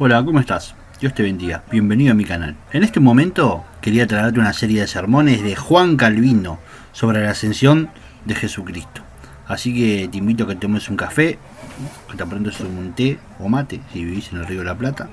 Hola, ¿cómo estás? Dios te bendiga. Bienvenido a mi canal. En este momento quería traerte una serie de sermones de Juan Calvino sobre la ascensión de Jesucristo. Así que te invito a que tomes un café, que te prendas un té o mate si vivís en el Río de la Plata.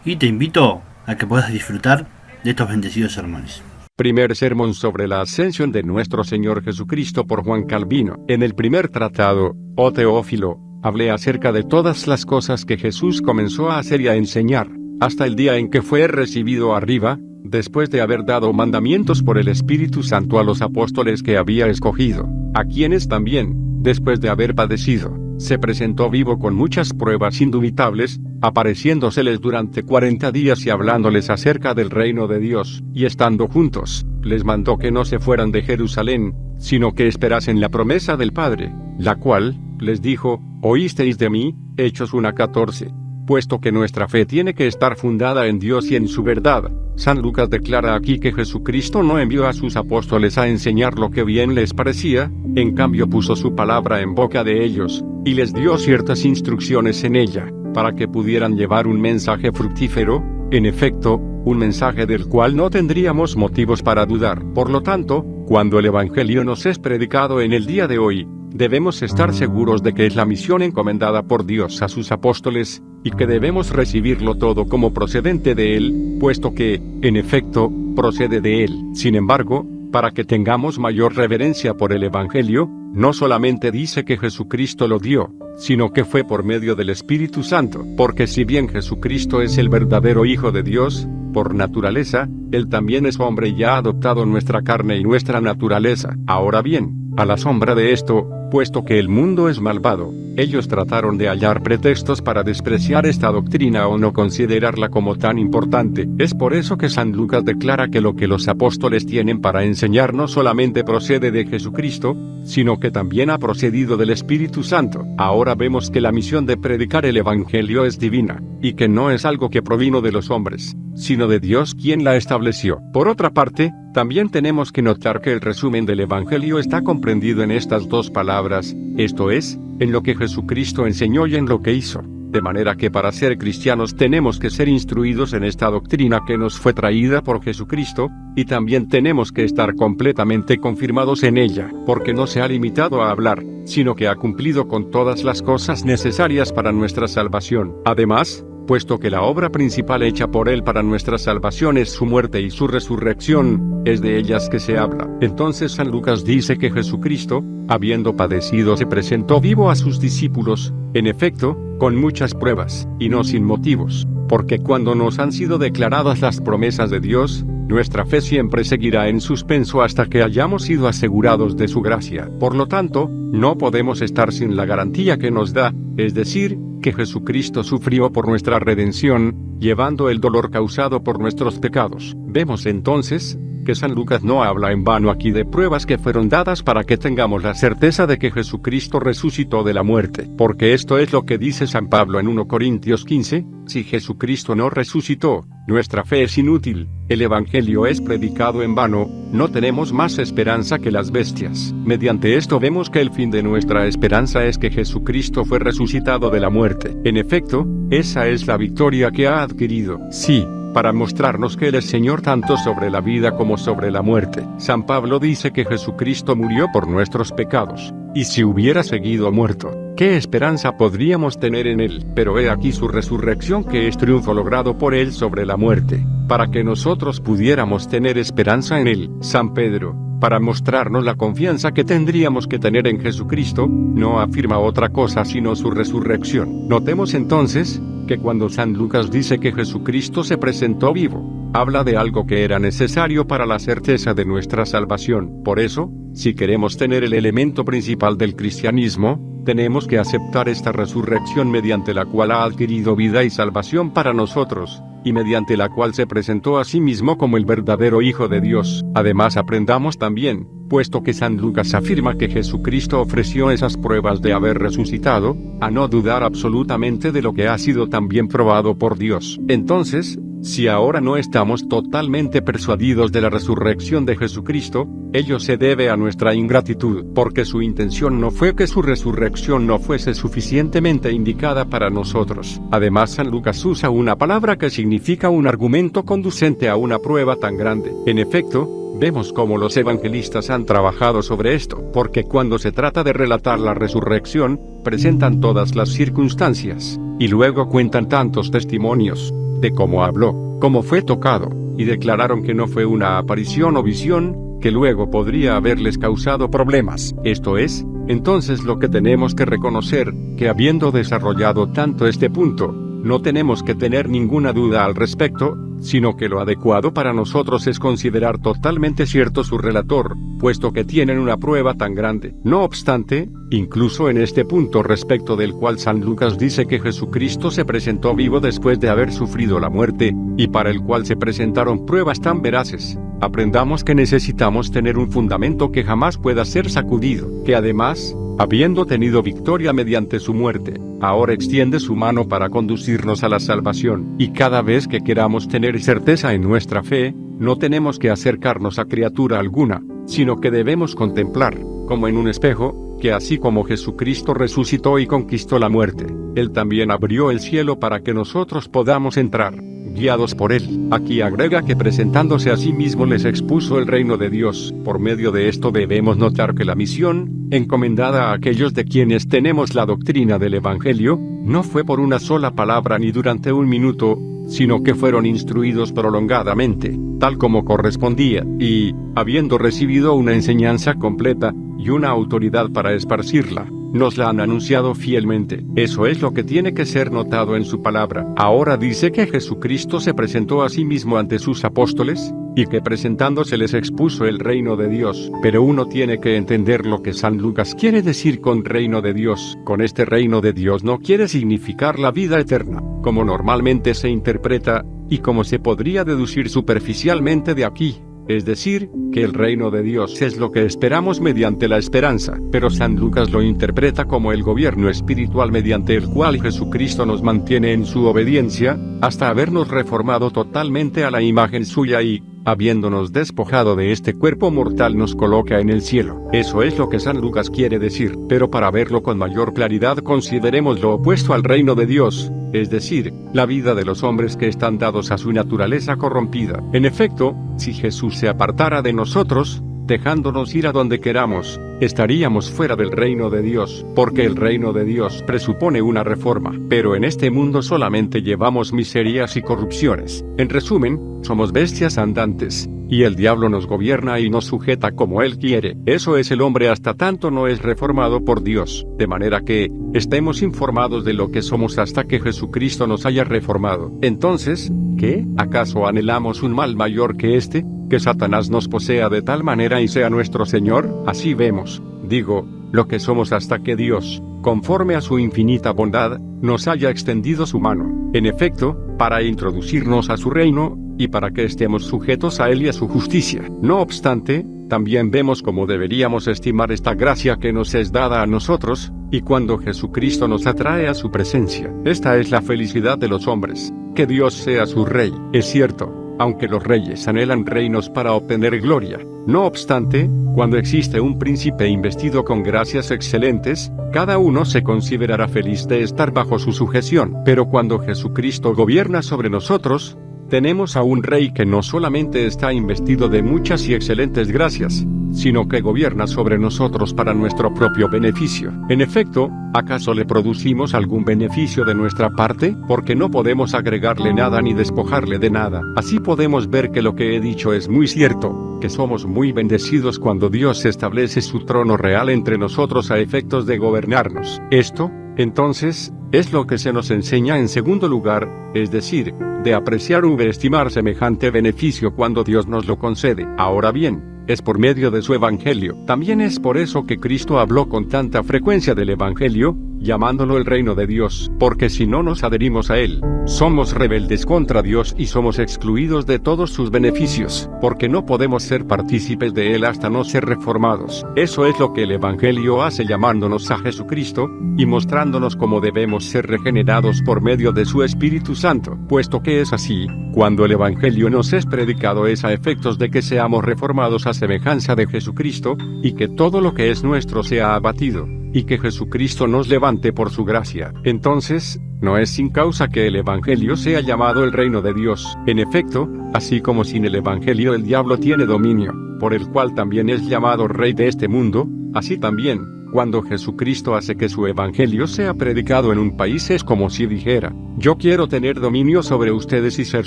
Y te invito a que puedas disfrutar de estos bendecidos sermones. Primer sermón sobre la ascensión de nuestro Señor Jesucristo por Juan Calvino. En el primer tratado, oh Teófilo, hablé acerca de todas las cosas que Jesús comenzó a hacer y a enseñar, hasta el día en que fue recibido arriba, después de haber dado mandamientos por el Espíritu Santo a los apóstoles que había escogido, a quienes también, después de haber padecido, se presentó vivo con muchas pruebas indubitables, apareciéndoseles durante 40 días y hablándoles acerca del reino de Dios, y estando juntos, les mandó que no se fueran de Jerusalén, sino que esperasen la promesa del Padre, la cual, les dijo, oísteis de mí, Hechos 1:14. Puesto que nuestra fe tiene que estar fundada en Dios y en su verdad, San Lucas declara aquí que Jesucristo no envió a sus apóstoles a enseñar lo que bien les parecía, en cambio puso su palabra en boca de ellos, y les dio ciertas instrucciones en ella, para que pudieran llevar un mensaje fructífero, en efecto, un mensaje del cual no tendríamos motivos para dudar. Por lo tanto, cuando el Evangelio nos es predicado en el día de hoy, debemos estar seguros de que es la misión encomendada por Dios a sus apóstoles, y que debemos recibirlo todo como procedente de Él, puesto que, en efecto, procede de Él. Sin embargo, para que tengamos mayor reverencia por el Evangelio, no solamente dice que Jesucristo lo dio, sino que fue por medio del Espíritu Santo, porque si bien Jesucristo es el verdadero Hijo de Dios, por naturaleza, Él también es hombre y ha adoptado nuestra carne y nuestra naturaleza. Ahora bien, a la sombra de esto, puesto que el mundo es malvado, ellos trataron de hallar pretextos para despreciar esta doctrina o no considerarla como tan importante. Es por eso que San Lucas declara que lo que los apóstoles tienen para enseñar no solamente procede de Jesucristo, sino que también ha procedido del Espíritu Santo. Ahora vemos que la misión de predicar el Evangelio es divina, y que no es algo que provino de los hombres, sino de Dios quien la estableció. Por otra parte, también tenemos que notar que el resumen del Evangelio está comprendido en estas dos palabras, esto es, en lo que Jesucristo enseñó y en lo que hizo. De manera que para ser cristianos tenemos que ser instruidos en esta doctrina que nos fue traída por Jesucristo, y también tenemos que estar completamente confirmados en ella, porque no se ha limitado a hablar, sino que ha cumplido con todas las cosas necesarias para nuestra salvación. Además, puesto que la obra principal hecha por Él para nuestra salvación es su muerte y su resurrección, es de ellas que se habla. Entonces San Lucas dice que Jesucristo, habiendo padecido, se presentó vivo a sus discípulos, en efecto, con muchas pruebas, y no sin motivos, porque cuando nos han sido declaradas las promesas de Dios, nuestra fe siempre seguirá en suspenso hasta que hayamos sido asegurados de su gracia. Por lo tanto, no podemos estar sin la garantía que nos da, es decir, que Jesucristo sufrió por nuestra redención, llevando el dolor causado por nuestros pecados. Vemos entonces, que San Lucas no habla en vano aquí de pruebas que fueron dadas para que tengamos la certeza de que Jesucristo resucitó de la muerte, porque esto es lo que dice San Pablo en 1 Corintios 15, si Jesucristo no resucitó, nuestra fe es inútil, el Evangelio es predicado en vano, no tenemos más esperanza que las bestias. Mediante esto vemos que el fin de nuestra esperanza es que Jesucristo fue resucitado de la muerte. En efecto, esa es la victoria que ha adquirido. Sí, para mostrarnos que Él es Señor tanto sobre la vida como sobre la muerte. San Pablo dice que Jesucristo murió por nuestros pecados, y si hubiera seguido muerto, ¿qué esperanza podríamos tener en Él? Pero he aquí su resurrección, que es triunfo logrado por Él sobre la muerte, para que nosotros pudiéramos tener esperanza en Él. San Pedro, para mostrarnos la confianza que tendríamos que tener en Jesucristo, no afirma otra cosa sino su resurrección. Notemos entonces, que cuando San Lucas dice que Jesucristo se presentó vivo, habla de algo que era necesario para la certeza de nuestra salvación. Por eso, si queremos tener el elemento principal del cristianismo, tenemos que aceptar esta resurrección mediante la cual ha adquirido vida y salvación para nosotros, y mediante la cual se presentó a sí mismo como el verdadero Hijo de Dios. Además aprendamos también, puesto que San Lucas afirma que Jesucristo ofreció esas pruebas de haber resucitado, a no dudar absolutamente de lo que ha sido también probado por Dios. Entonces, Si ahora no estamos totalmente persuadidos de la resurrección de Jesucristo, ello se debe a nuestra ingratitud, porque su intención no fue que su resurrección no fuese suficientemente indicada para nosotros. Además, San Lucas usa una palabra que significa un argumento conducente a una prueba tan grande. En efecto, vemos cómo los evangelistas han trabajado sobre esto, porque cuando se trata de relatar la resurrección, presentan todas las circunstancias, y luego cuentan tantos testimonios de cómo habló, cómo fue tocado, y declararon que no fue una aparición o visión, que luego podría haberles causado problemas. Esto es, entonces lo que tenemos que reconocer, que habiendo desarrollado tanto este punto, no tenemos que tener ninguna duda al respecto, sino que lo adecuado para nosotros es considerar totalmente cierto su relator, puesto que tienen una prueba tan grande. No obstante, incluso en este punto respecto del cual San Lucas dice que Jesucristo se presentó vivo después de haber sufrido la muerte, y para el cual se presentaron pruebas tan veraces, aprendamos que necesitamos tener un fundamento que jamás pueda ser sacudido, que además, habiendo tenido victoria mediante su muerte, ahora extiende su mano para conducirnos a la salvación, y cada vez que queramos tener certeza en nuestra fe, no tenemos que acercarnos a criatura alguna, sino que debemos contemplar, como en un espejo, que así como Jesucristo resucitó y conquistó la muerte, Él también abrió el cielo para que nosotros podamos entrar, guiados por Él. Aquí agrega que presentándose a sí mismo les expuso el reino de Dios. Por medio de esto debemos notar que la misión, encomendada a aquellos de quienes tenemos la doctrina del Evangelio, no fue por una sola palabra ni durante un minuto, sino que fueron instruidos prolongadamente, tal como correspondía, y, habiendo recibido una enseñanza completa, y una autoridad para esparcirla, nos la han anunciado fielmente. Eso es lo que tiene que ser notado en su palabra. Ahora dice que Jesucristo se presentó a sí mismo ante sus apóstoles, y que presentándose les expuso el reino de Dios. Pero uno tiene que entender lo que San Lucas quiere decir con reino de Dios. Con este reino de Dios no quiere significar la vida eterna, como normalmente se interpreta, y como se podría deducir superficialmente de aquí. Es decir, que el reino de Dios es lo que esperamos mediante la esperanza, pero San Lucas lo interpreta como el gobierno espiritual mediante el cual Jesucristo nos mantiene en su obediencia, hasta habernos reformado totalmente a la imagen suya y, habiéndonos despojado de este cuerpo mortal, nos coloca en el cielo. Eso es lo que San Lucas quiere decir, pero para verlo con mayor claridad consideremos lo opuesto al reino de Dios, es decir, la vida de los hombres que están dados a su naturaleza corrompida. En efecto, si Jesús se apartara de nosotros, dejándonos ir a donde queramos, estaríamos fuera del reino de Dios, porque el reino de Dios presupone una reforma, pero en este mundo solamente llevamos miserias y corrupciones. En resumen, somos bestias andantes, y el diablo nos gobierna y nos sujeta como él quiere. Eso es el hombre hasta tanto no es reformado por Dios, de manera que, estemos informados de lo que somos hasta que Jesucristo nos haya reformado. Entonces, ¿qué? ¿Acaso anhelamos un mal mayor que este? ¿Que Satanás nos posea de tal manera y sea nuestro Señor? Así vemos, digo, lo que somos hasta que Dios, conforme a su infinita bondad, nos haya extendido su mano, en efecto, para introducirnos a su reino, y para que estemos sujetos a él y a su justicia. No obstante, también vemos cómo deberíamos estimar esta gracia que nos es dada a nosotros, y cuando Jesucristo nos atrae a su presencia. Esta es la felicidad de los hombres, que Dios sea su Rey. Es cierto, aunque los reyes anhelan reinos para obtener gloria. No obstante, cuando existe un príncipe investido con gracias excelentes, cada uno se considerará feliz de estar bajo su sujeción. Pero cuando Jesucristo gobierna sobre nosotros, tenemos a un rey que no solamente está investido de muchas y excelentes gracias, sino que gobierna sobre nosotros para nuestro propio beneficio. En efecto, ¿acaso le producimos algún beneficio de nuestra parte? Porque no podemos agregarle nada ni despojarle de nada. Así podemos ver que lo que he dicho es muy cierto, que somos muy bendecidos cuando Dios establece su trono real entre nosotros a efectos de gobernarnos. Esto, entonces, es lo que se nos enseña en segundo lugar, es decir, de apreciar o estimar semejante beneficio cuando Dios nos lo concede. Ahora bien, es por medio de su Evangelio. También es por eso que Cristo habló con tanta frecuencia del Evangelio, llamándolo el reino de Dios, porque si no nos adherimos a él, somos rebeldes contra Dios y somos excluidos de todos sus beneficios, porque no podemos ser partícipes de él hasta no ser reformados. Eso es lo que el Evangelio hace, llamándonos a Jesucristo, y mostrándonos cómo debemos ser regenerados por medio de su Espíritu Santo. Puesto que es así, Cuando el Evangelio nos es predicado es a efectos de que seamos reformados a semejanza de Jesucristo, y que todo lo que es nuestro sea abatido, y que Jesucristo nos levante por su gracia. Entonces, no es sin causa que el Evangelio sea llamado el reino de Dios. En efecto, así como sin el Evangelio el diablo tiene dominio, por el cual también es llamado rey de este mundo, así también, cuando Jesucristo hace que su evangelio sea predicado en un país es como si dijera: yo quiero tener dominio sobre ustedes y ser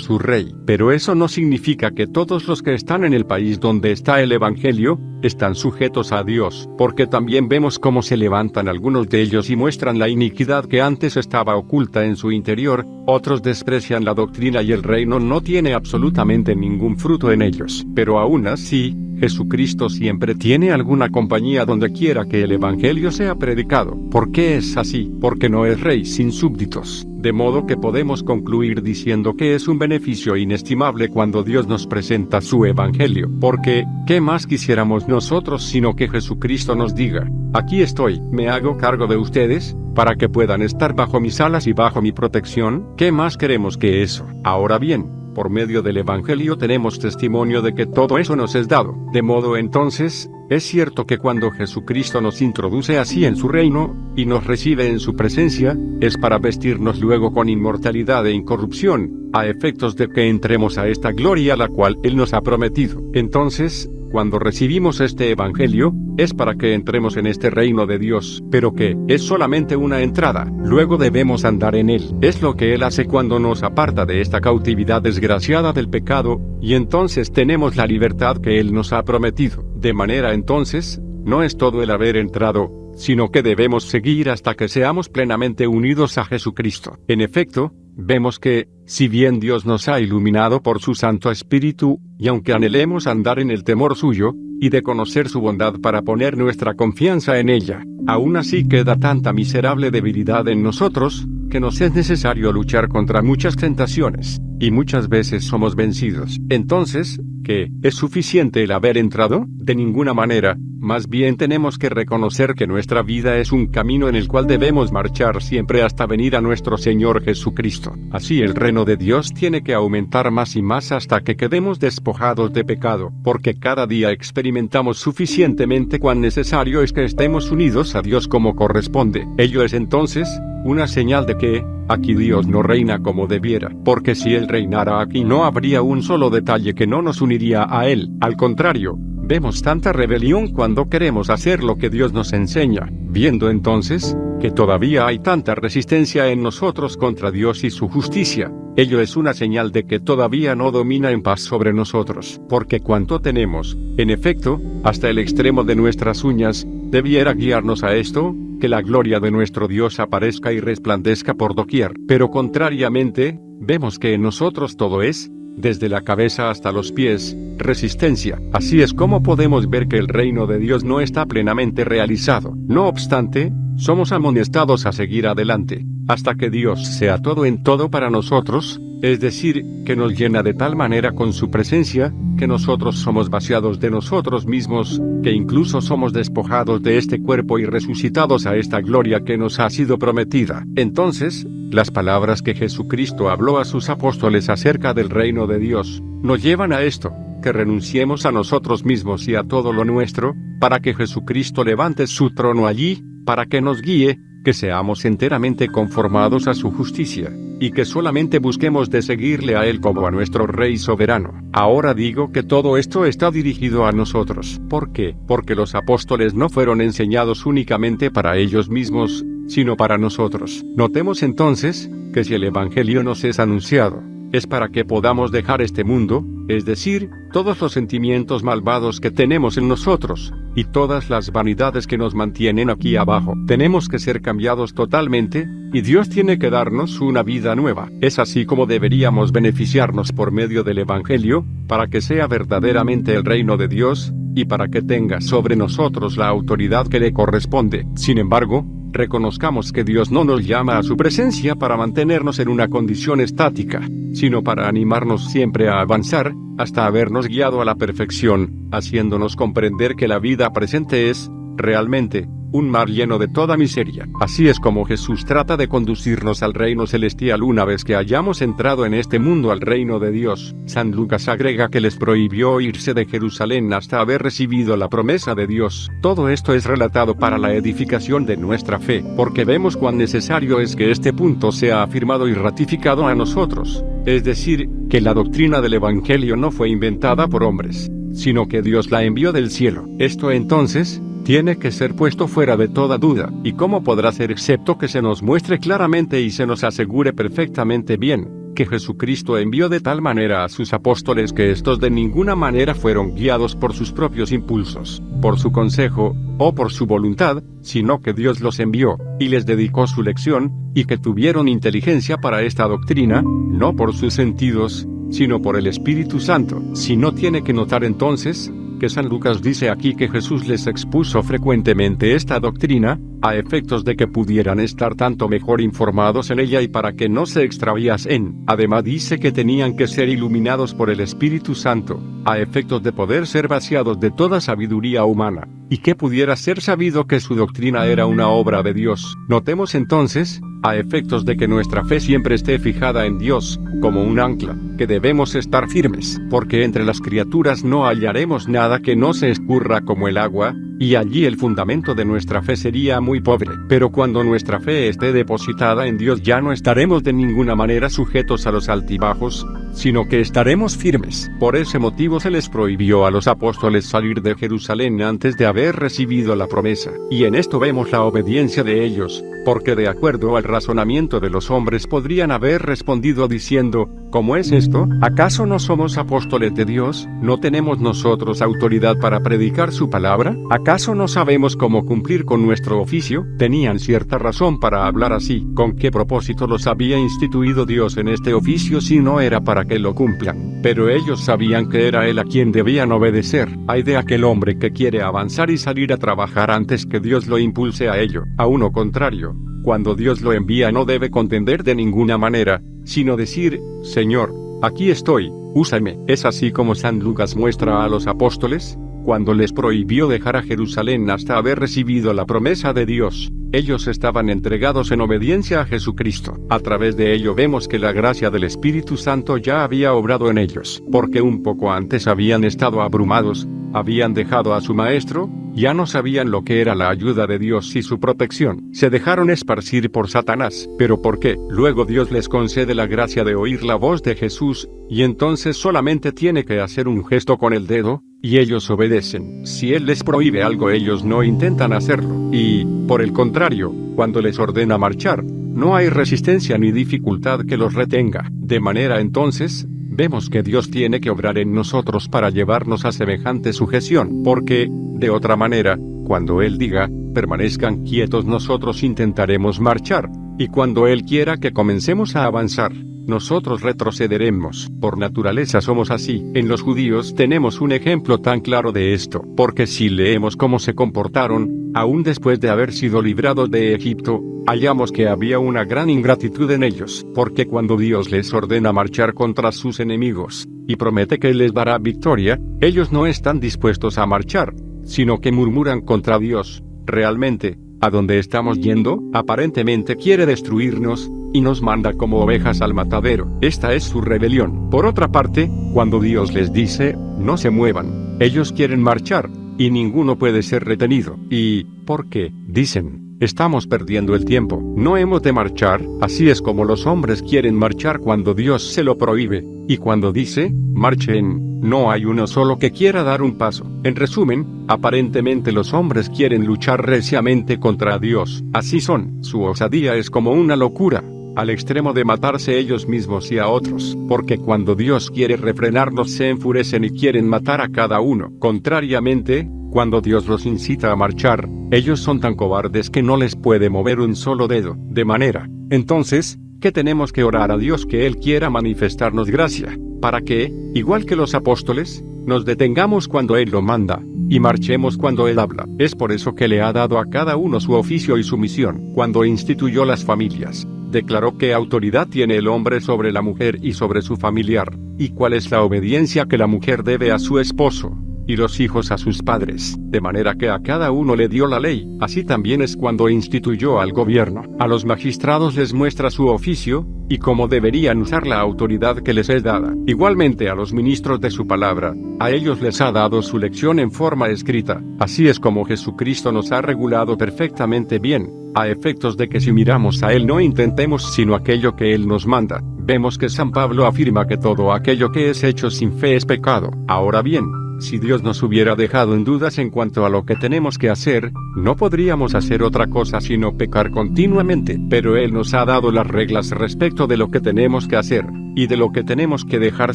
su rey. Pero eso no significa que todos los que están en el país donde está el evangelio, están sujetos a Dios, porque también vemos cómo se levantan algunos de ellos y muestran la iniquidad que antes estaba oculta en su interior, otros desprecian la doctrina y el reino no tiene absolutamente ningún fruto en ellos. Pero aún así, Jesucristo siempre tiene alguna compañía donde quiera que el evangelio sea predicado. ¿Por qué es así? Porque no es rey sin súbditos. De modo que podemos concluir diciendo que es un beneficio inestimable cuando Dios nos presenta su evangelio. Porque, ¿qué más quisiéramos nosotros sino que Jesucristo nos diga: aquí estoy, me hago cargo de ustedes, para que puedan estar bajo mis alas y bajo mi protección? ¿Qué más queremos que eso? Ahora bien, por medio del Evangelio tenemos testimonio de que todo eso nos es dado. De modo entonces, es cierto que cuando Jesucristo nos introduce así en su reino, y nos recibe en su presencia, es para vestirnos luego con inmortalidad e incorrupción, a efectos de que entremos a esta gloria la cual Él nos ha prometido. Entonces, cuando recibimos este Evangelio, es para que entremos en este reino de Dios, pero que es solamente una entrada, luego debemos andar en Él. Es lo que Él hace cuando nos aparta de esta cautividad desgraciada del pecado, y entonces tenemos la libertad que Él nos ha prometido. De manera entonces, no es todo el haber entrado, sino que debemos seguir hasta que seamos plenamente unidos a Jesucristo. En efecto, vemos que, si bien Dios nos ha iluminado por su Santo Espíritu, y aunque anhelemos andar en el temor suyo, y de conocer su bondad para poner nuestra confianza en ella, aún así queda tanta miserable debilidad en nosotros, que nos es necesario luchar contra muchas tentaciones, y muchas veces somos vencidos. Entonces, ¿qué? ¿Es suficiente el haber entrado? De ninguna manera. Más bien tenemos que reconocer que nuestra vida es un camino en el cual debemos marchar siempre hasta venir a nuestro Señor Jesucristo. Así el reino de Dios tiene que aumentar más y más hasta que quedemos despojados de pecado, porque cada día experimentamos suficientemente cuán necesario es que estemos unidos a Dios como corresponde. Ello es entonces una señal de que aquí Dios no reina como debiera, porque si Él reinara aquí no habría un solo detalle que no nos uniría a Él. Al contrario, vemos tanta rebelión cuando queremos hacer lo que Dios nos enseña, viendo entonces que todavía hay tanta resistencia en nosotros contra Dios y su justicia. Ello es una señal de que todavía no domina en paz sobre nosotros, porque cuanto tenemos, en efecto, hasta el extremo de nuestras uñas, debiera guiarnos a esto, que la gloria de nuestro Dios aparezca y resplandezca por doquier. Pero contrariamente, vemos que en nosotros todo es, desde la cabeza hasta los pies, resistencia. Así es como podemos ver que el reino de Dios no está plenamente realizado. No obstante, somos amonestados a seguir adelante, hasta que Dios sea todo en todo para nosotros, es decir, que nos llena de tal manera con su presencia, que nosotros somos vaciados de nosotros mismos, que incluso somos despojados de este cuerpo y resucitados a esta gloria que nos ha sido prometida. Entonces, las palabras que Jesucristo habló a sus apóstoles acerca del reino de Dios, nos llevan a esto, que renunciemos a nosotros mismos y a todo lo nuestro, para que Jesucristo levante su trono allí, para que nos guíe, que seamos enteramente conformados a su justicia, y que solamente busquemos de seguirle a Él como a nuestro Rey soberano. Ahora digo que todo esto está dirigido a nosotros. ¿Por qué? Porque los apóstoles no fueron enseñados únicamente para ellos mismos, sino para nosotros. Notemos entonces, que si el Evangelio nos es anunciado, es para que podamos dejar este mundo, es decir, todos los sentimientos malvados que tenemos en nosotros, y todas las vanidades que nos mantienen aquí abajo. Tenemos que ser cambiados totalmente, y Dios tiene que darnos una vida nueva. Es así como deberíamos beneficiarnos por medio del Evangelio, para que sea verdaderamente el reino de Dios, y para que tenga sobre nosotros la autoridad que le corresponde. Sin embargo, reconozcamos que Dios no nos llama a su presencia para mantenernos en una condición estática, sino para animarnos siempre a avanzar, hasta habernos guiado a la perfección, haciéndonos comprender que la vida presente es realmente, un mar lleno de toda miseria. Así es como Jesús trata de conducirnos al reino celestial una vez que hayamos entrado en este mundo al reino de Dios. San Lucas agrega que les prohibió irse de Jerusalén hasta haber recibido la promesa de Dios. Todo esto es relatado para la edificación de nuestra fe, porque vemos cuán necesario es que este punto sea afirmado y ratificado a nosotros. Es decir, que la doctrina del Evangelio no fue inventada por hombres, sino que Dios la envió del cielo. Esto entonces tiene que ser puesto fuera de toda duda. ¿Y cómo podrá ser excepto que se nos muestre claramente y se nos asegure perfectamente bien que Jesucristo envió de tal manera a sus apóstoles que estos de ninguna manera fueron guiados por sus propios impulsos, por su consejo, o por su voluntad, sino que Dios los envió, y les dedicó su lección, y que tuvieron inteligencia para esta doctrina, no por sus sentidos, sino por el Espíritu Santo? Si no tiene que notar entonces que San Lucas dice aquí que Jesús les expuso frecuentemente esta doctrina, a efectos de que pudieran estar tanto mejor informados en ella y para que no se extraviasen. Además dice que tenían que ser iluminados por el Espíritu Santo, a efectos de poder ser vaciados de toda sabiduría humana, y que pudiera ser sabido que su doctrina era una obra de Dios. Notemos entonces, a efectos de que nuestra fe siempre esté fijada en Dios, como un ancla, que debemos estar firmes, porque entre las criaturas no hallaremos nada que no se escurra como el agua, y allí el fundamento de nuestra fe sería muy pobre. Pero cuando nuestra fe esté depositada en Dios ya no estaremos de ninguna manera sujetos a los altibajos, sino que estaremos firmes. Por ese motivo se les prohibió a los apóstoles salir de Jerusalén antes de haber recibido la promesa. Y en esto vemos la obediencia de ellos, porque de acuerdo al razonamiento de los hombres podrían haber respondido diciendo: ¿cómo es esto? ¿Acaso no somos apóstoles de Dios? ¿No tenemos nosotros autoridad para predicar su palabra? ¿Acaso no sabemos cómo cumplir con nuestro oficio? Tenían cierta razón para hablar así. ¿Con qué propósito los había instituido Dios en este oficio si no era para que lo cumplan? Pero ellos sabían que era Él a quien debían obedecer. Hay de aquel hombre que quiere avanzar y salir a trabajar antes que Dios lo impulse a ello. A uno contrario, cuando Dios lo envía no debe contender de ninguna manera, sino decir: Señor, aquí estoy, úsame. Es así como San Lucas muestra a los apóstoles, cuando les prohibió dejar a Jerusalén hasta haber recibido la promesa de Dios. Ellos estaban entregados en obediencia a Jesucristo. A través de ello vemos que la gracia del Espíritu Santo ya había obrado en ellos, porque un poco antes habían estado abrumados, habían dejado a su maestro, ya no sabían lo que era la ayuda de Dios y su protección. Se dejaron esparcir por Satanás. ¿Pero por qué? Luego Dios les concede la gracia de oír la voz de Jesús, y entonces solamente tiene que hacer un gesto con el dedo, y ellos obedecen. Si Él les prohíbe algo ellos no intentan hacerlo, y, por el contrario, cuando les ordena marchar, no hay resistencia ni dificultad que los retenga. De manera entonces, vemos que Dios tiene que obrar en nosotros para llevarnos a semejante sujeción, porque, de otra manera, cuando Él diga: permanezcan quietos, nosotros intentaremos marchar, y cuando Él quiera que comencemos a avanzar, nosotros retrocederemos. Por naturaleza somos así. En los judíos tenemos un ejemplo tan claro de esto, porque si leemos cómo se comportaron, aún después de haber sido librados de Egipto, hallamos que había una gran ingratitud en ellos, porque cuando Dios les ordena marchar contra sus enemigos, y promete que les dará victoria, ellos no están dispuestos a marchar, sino que murmuran contra Dios. Realmente, a donde estamos yendo, aparentemente quiere destruirnos, y nos manda como ovejas al matadero. Esta es su rebelión. Por otra parte, cuando Dios les dice: no se muevan, ellos quieren marchar, y ninguno puede ser retenido. ¿Y por qué? Dicen: estamos perdiendo el tiempo, no hemos de marchar. Así es como los hombres quieren marchar cuando Dios se lo prohíbe, y cuando dice: marchen, no hay uno solo que quiera dar un paso. En resumen, aparentemente los hombres quieren luchar reciamente contra Dios. Así son. Su osadía es como una locura, al extremo de matarse ellos mismos y a otros, porque cuando Dios quiere refrenarlos se enfurecen y quieren matar a cada uno. Contrariamente, cuando Dios los incita a marchar, ellos son tan cobardes que no les puede mover un solo dedo. De manera, entonces, que tenemos que orar a Dios que Él quiera manifestarnos gracia, para que, igual que los apóstoles, nos detengamos cuando Él lo manda, y marchemos cuando Él habla. Es por eso que le ha dado a cada uno su oficio y su misión. Cuando instituyó las familias, declaró qué autoridad tiene el hombre sobre la mujer y sobre su familiar, y cuál es la obediencia que la mujer debe a su esposo, y los hijos a sus padres, de manera que a cada uno le dio la ley. Así también es cuando instituyó al gobierno. A los magistrados les muestra su oficio, y cómo deberían usar la autoridad que les es dada. Igualmente a los ministros de su palabra, a ellos les ha dado su lección en forma escrita. Así es como Jesucristo nos ha regulado perfectamente bien, a efectos de que si miramos a Él no intentemos sino aquello que Él nos manda. Vemos que San Pablo afirma que todo aquello que es hecho sin fe es pecado. Ahora bien, si Dios nos hubiera dejado en dudas en cuanto a lo que tenemos que hacer, no podríamos hacer otra cosa sino pecar continuamente. Pero Él nos ha dado las reglas respecto de lo que tenemos que hacer, y de lo que tenemos que dejar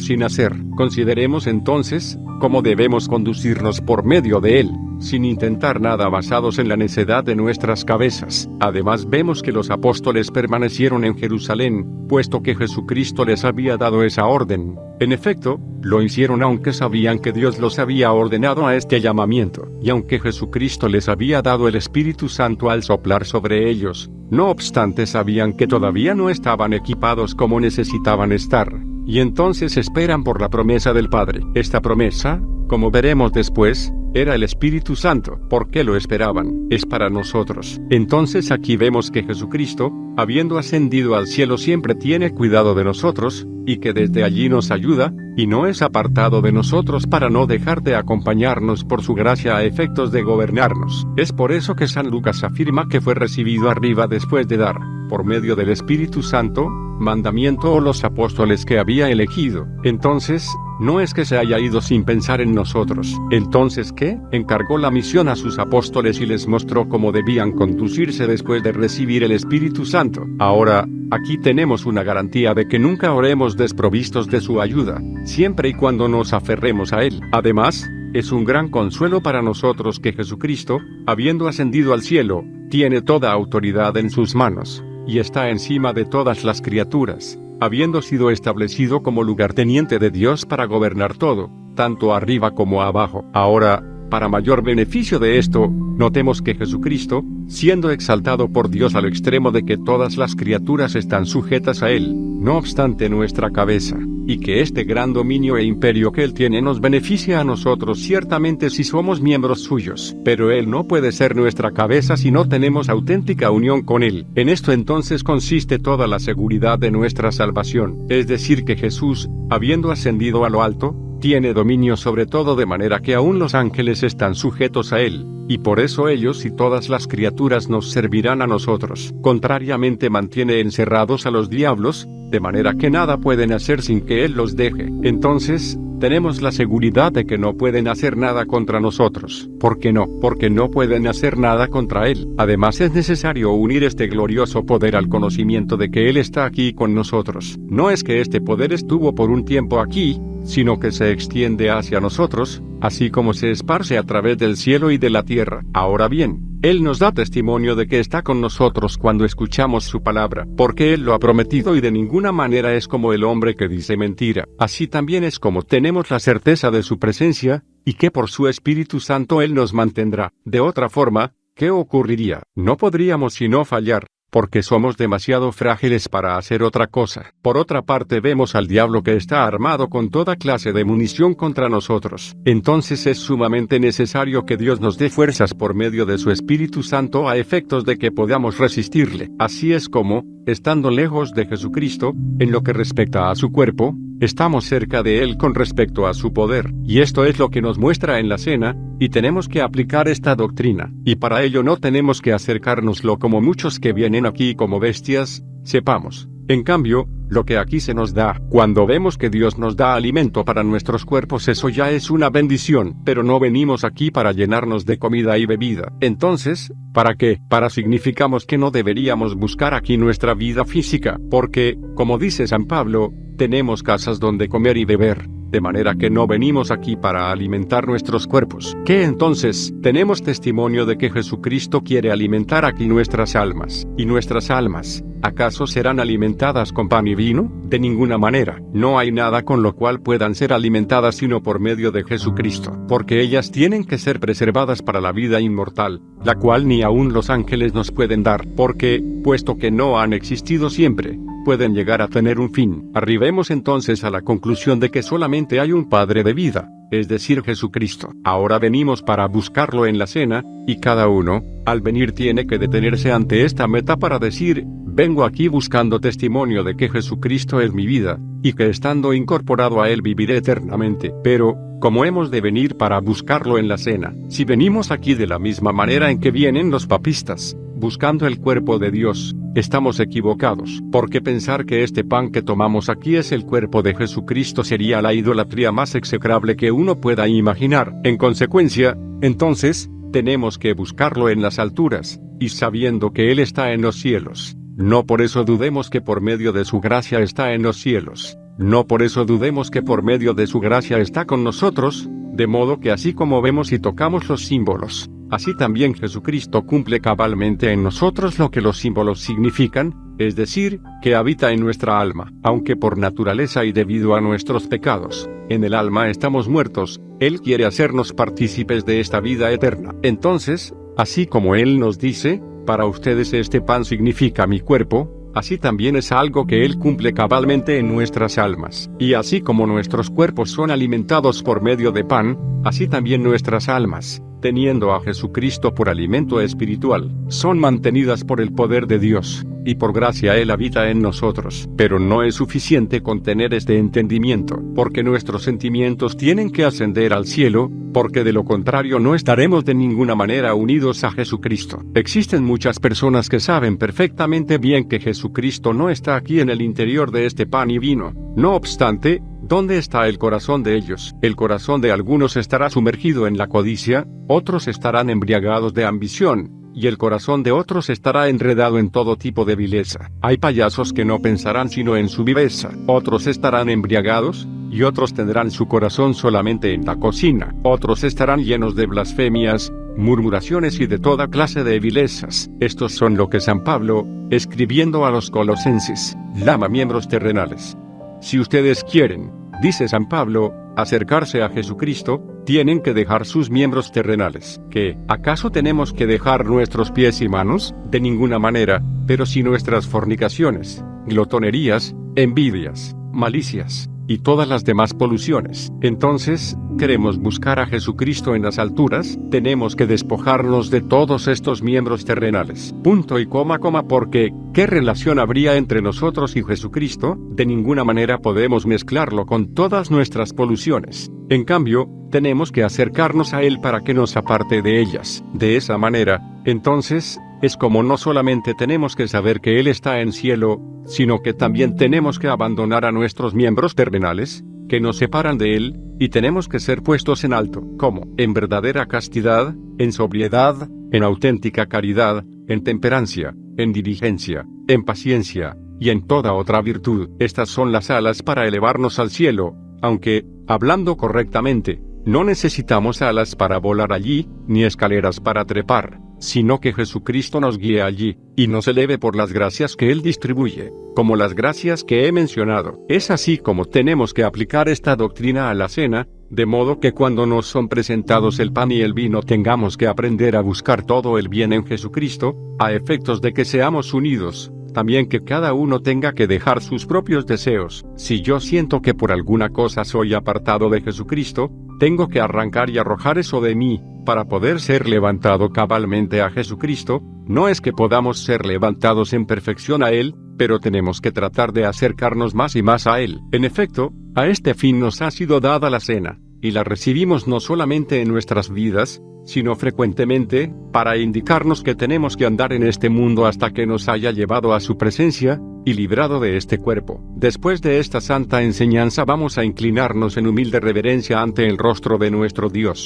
sin hacer. Consideremos entonces, cómo debemos conducirnos por medio de Él, sin intentar nada basados en la necedad de nuestras cabezas. Además vemos que los apóstoles permanecieron en Jerusalén, puesto que Jesucristo les había dado esa orden. En efecto, lo hicieron aunque sabían que Dios los había ordenado a este llamamiento, y aunque Jesucristo les había dado el Espíritu Santo al soplar sobre ellos, no obstante sabían que todavía no estaban equipados como necesitaban estar, y entonces esperan por la promesa del Padre. Esta promesa, como veremos después, era el Espíritu Santo. ¿Por qué lo esperaban? Es para nosotros. Entonces aquí vemos que Jesucristo, habiendo ascendido al cielo, siempre tiene cuidado de nosotros, y que desde allí nos ayuda, y no es apartado de nosotros para no dejar de acompañarnos por su gracia a efectos de gobernarnos. Es por eso que San Lucas afirma que fue recibido arriba después de dar, por medio del Espíritu Santo, mandamiento o los apóstoles que había elegido. Entonces, no es que se haya ido sin pensar en nosotros. Entonces, ¿qué? Encargó la misión a sus apóstoles y les mostró cómo debían conducirse después de recibir el Espíritu Santo. Ahora, aquí tenemos una garantía de que nunca oremos desprovistos de su ayuda, siempre y cuando nos aferremos a Él. Además, es un gran consuelo para nosotros que Jesucristo, habiendo ascendido al cielo, tiene toda autoridad en sus manos, y está encima de todas las criaturas, habiendo sido establecido como lugarteniente de Dios para gobernar todo, tanto arriba como abajo. Ahora, para mayor beneficio de esto, notemos que Jesucristo, siendo exaltado por Dios al extremo de que todas las criaturas están sujetas a Él, no obstante nuestra cabeza, y que este gran dominio e imperio que Él tiene nos beneficia a nosotros ciertamente si somos miembros suyos, pero Él no puede ser nuestra cabeza si no tenemos auténtica unión con Él. En esto entonces consiste toda la seguridad de nuestra salvación, es decir que Jesús, habiendo ascendido a lo alto, tiene dominio sobre todo de manera que aún los ángeles están sujetos a Él, y por eso ellos y todas las criaturas nos servirán a nosotros. Contrariamente mantiene encerrados a los diablos, de manera que nada pueden hacer sin que Él los deje. Entonces, tenemos la seguridad de que no pueden hacer nada contra nosotros. ¿Por qué no? Porque no pueden hacer nada contra Él. Además es necesario unir este glorioso poder al conocimiento de que Él está aquí con nosotros. No es que este poder estuvo por un tiempo aquí, sino que se extiende hacia nosotros, así como se esparce a través del cielo y de la tierra. Ahora bien, Él nos da testimonio de que está con nosotros cuando escuchamos su palabra, porque Él lo ha prometido y de ninguna manera es como el hombre que dice mentira. Así también es como tenemos la certeza de su presencia, y que por su Espíritu Santo Él nos mantendrá. De otra forma, ¿qué ocurriría? No podríamos sino fallar, porque somos demasiado frágiles para hacer otra cosa. Por otra parte vemos al diablo que está armado con toda clase de munición contra nosotros. Entonces es sumamente necesario que Dios nos dé fuerzas por medio de su Espíritu Santo a efectos de que podamos resistirle. Así es como, estando lejos de Jesucristo, en lo que respecta a su cuerpo, estamos cerca de Él con respecto a su poder, y esto es lo que nos muestra en la cena, y tenemos que aplicar esta doctrina, y para ello no tenemos que acercárnoslo como muchos que vienen aquí como bestias, sepamos. En cambio, lo que aquí se nos da, cuando vemos que Dios nos da alimento para nuestros cuerpos, eso ya es una bendición, pero no venimos aquí para llenarnos de comida y bebida. Entonces, ¿para qué? Para significamos que no deberíamos buscar aquí nuestra vida física, porque, como dice San Pablo, tenemos casas donde comer y beber, de manera que no venimos aquí para alimentar nuestros cuerpos. ¿Qué entonces? Tenemos testimonio de que Jesucristo quiere alimentar aquí nuestras almas. ¿Y nuestras almas, acaso serán alimentadas con pan y vino? De ninguna manera. No hay nada con lo cual puedan ser alimentadas sino por medio de Jesucristo, porque ellas tienen que ser preservadas para la vida inmortal, la cual ni aun los ángeles nos pueden dar, porque, puesto que no han existido siempre, pueden llegar a tener un fin. Arribemos entonces a la conclusión de que solamente hay un Padre de vida, es decir, Jesucristo. Ahora venimos para buscarlo en la cena, y cada uno, al venir, tiene que detenerse ante esta meta para decir: vengo aquí buscando testimonio de que Jesucristo es mi vida, y que estando incorporado a Él viviré eternamente. Pero, ¿cómo hemos de venir para buscarlo en la cena? Si venimos aquí de la misma manera en que vienen los papistas, buscando el cuerpo de Dios, estamos equivocados, porque pensar que este pan que tomamos aquí es el cuerpo de Jesucristo sería la idolatría más execrable que uno pueda imaginar. En consecuencia, entonces, tenemos que buscarlo en las alturas, y sabiendo que Él está en los cielos. No por eso dudemos que por medio de su gracia está en los cielos. No por eso dudemos que por medio de su gracia está con nosotros, de modo que así como vemos y tocamos los símbolos, así también Jesucristo cumple cabalmente en nosotros lo que los símbolos significan, es decir, que habita en nuestra alma. Aunque por naturaleza y debido a nuestros pecados, en el alma estamos muertos, Él quiere hacernos partícipes de esta vida eterna. Entonces, así como Él nos dice: para ustedes este pan significa mi cuerpo, así también es algo que Él cumple cabalmente en nuestras almas. Y así como nuestros cuerpos son alimentados por medio de pan, así también nuestras almas, teniendo a Jesucristo por alimento espiritual, son mantenidas por el poder de Dios, y por gracia Él habita en nosotros. Pero no es suficiente con tener este entendimiento, porque nuestros sentimientos tienen que ascender al cielo, porque de lo contrario no estaremos de ninguna manera unidos a Jesucristo. Existen muchas personas que saben perfectamente bien que Jesucristo no está aquí en el interior de este pan y vino. No obstante, ¿dónde está el corazón de ellos? El corazón de algunos estará sumergido en la codicia, otros estarán embriagados de ambición, y el corazón de otros estará enredado en todo tipo de vileza. Hay payasos que no pensarán sino en su viveza, otros estarán embriagados, y otros tendrán su corazón solamente en la cocina, otros estarán llenos de blasfemias, murmuraciones y de toda clase de vilezas. Estos son lo que San Pablo, escribiendo a los colosenses, llama miembros terrenales. Si ustedes quieren, dice San Pablo, acercarse a Jesucristo, tienen que dejar sus miembros terrenales. ¿Qué? ¿Acaso tenemos que dejar nuestros pies y manos? De ninguna manera, pero si nuestras fornicaciones, glotonerías, envidias, malicias, y todas las demás poluciones. Entonces, queremos buscar a Jesucristo en las alturas, tenemos que despojarnos de todos estos miembros terrenales. Punto y coma, porque, ¿qué relación habría entre nosotros y Jesucristo? De ninguna manera podemos mezclarlo con todas nuestras poluciones. En cambio, tenemos que acercarnos a Él para que nos aparte de ellas. De esa manera, entonces, es como no solamente tenemos que saber que Él está en cielo, sino que también tenemos que abandonar a nuestros miembros terrenales, que nos separan de Él, y tenemos que ser puestos en alto, como en verdadera castidad, en sobriedad, en auténtica caridad, en temperancia, en diligencia, en paciencia, y en toda otra virtud. Estas son las alas para elevarnos al cielo, aunque, hablando correctamente, no necesitamos alas para volar allí, ni escaleras para trepar, sino que Jesucristo nos guíe allí, y nos eleve por las gracias que Él distribuye, como las gracias que he mencionado. Es así como tenemos que aplicar esta doctrina a la cena, de modo que cuando nos son presentados el pan y el vino tengamos que aprender a buscar todo el bien en Jesucristo, a efectos de que seamos unidos. También que cada uno tenga que dejar sus propios deseos. Si yo siento que por alguna cosa soy apartado de Jesucristo, tengo que arrancar y arrojar eso de mí, para poder ser levantado cabalmente a Jesucristo. No es que podamos ser levantados en perfección a Él, pero tenemos que tratar de acercarnos más y más a Él. En efecto, a este fin nos ha sido dada la cena, y la recibimos no solamente en nuestras vidas, sino frecuentemente, para indicarnos que tenemos que andar en este mundo hasta que nos haya llevado a su presencia, y librado de este cuerpo. Después de esta santa enseñanza vamos a inclinarnos en humilde reverencia ante el rostro de nuestro Dios.